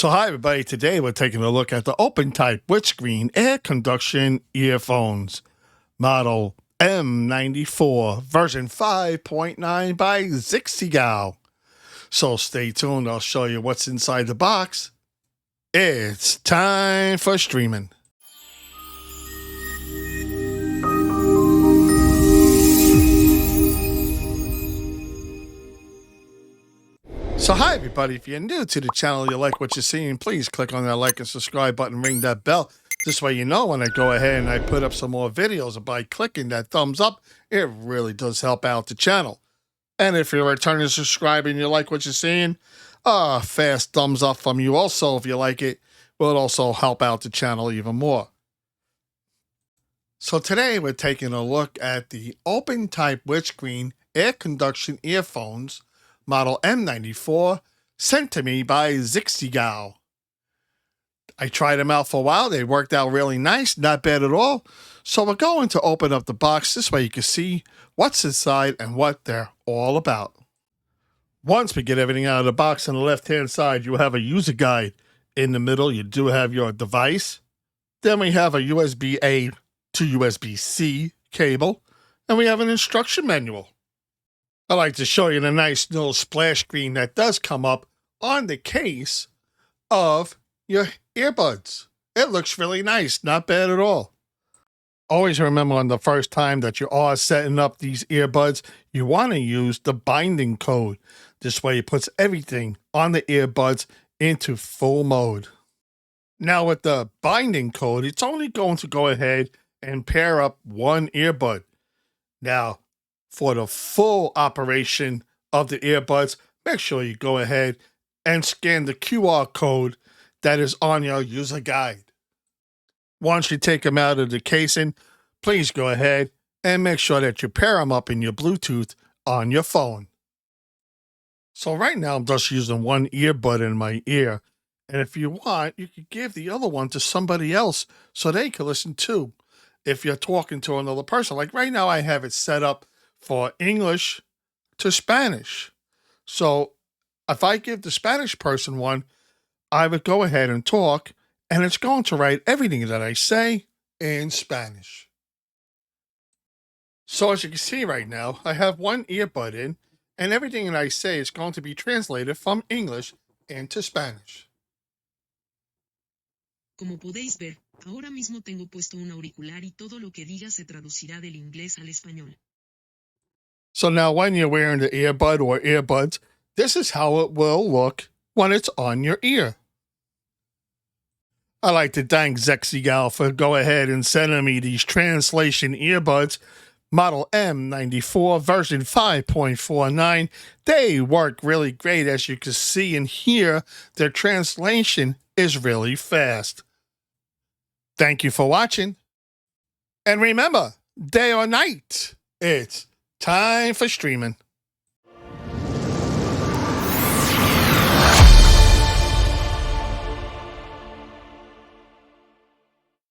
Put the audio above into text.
So hi everybody, today we're taking a look at the open type windscreen air conduction earphones, model M94, version 5.9 by Xixigou. So stay tuned, I'll show you what's inside the box. It's time for streaming. So hi everybody, if you're new to the channel, you like what you're seeing, please click on that like and subscribe button, ring that bell. This way you know when I go ahead and I put up some more videos, and by clicking that thumbs up, it really does help out the channel. And if you're a returning subscriber and you like what you're seeing, a fast thumbs up from you also if you like it, will also help out the channel even more. So today we're taking a look at the open type windscreen air conduction earphones, model M94, sent to me by Xixigou. I tried them out for a while. They worked out really nice, not bad at all. So we're going to open up the box. This way you can see what's inside and what they're all about. Once we get everything out of the box, on the left-hand side, you have a user guide. In the middle, you do have your device. Then we have a USB-A to USB-C cable. And we have an instruction manual. I like to show you the nice little splash screen that does come up on the case of your earbuds. It looks really nice, not bad at all. Always remember on the first time that you are setting up these earbuds, you want to use the binding code. This way it puts everything on the earbuds into full mode. Now with the binding code, it's only going to go ahead and pair up one earbud. Now, for the full operation of the earbuds, make sure you go ahead and scan the QR code that is on your user guide. Once you take them out of the casing, please go ahead and make sure that you pair them up in your Bluetooth on your phone. So right now I'm just using one earbud in my ear, and if you want, you could give the other one to somebody else so they can listen too. If you're talking to another person, like right now I have it set up for English to Spanish. So if I give the Spanish person one, I would go ahead and talk, and it's going to write everything that I say in Spanish. So as you can see right now, I have one earbud in, and everything that I say is going to be translated from English into Spanish. Como podéis ver, ahora mismo tengo puesto un auricular y todo lo que diga se traducirá del inglés al español. So now when you're wearing the earbud or earbuds, this is how it will look when it's on your ear. I like to thank Xixigou for go ahead and sending me these translation earbuds, model M94, version 5.49. They work really great. As you can see and hear, their translation is really fast. Thank you for watching. And remember, day or night, it's time for streaming.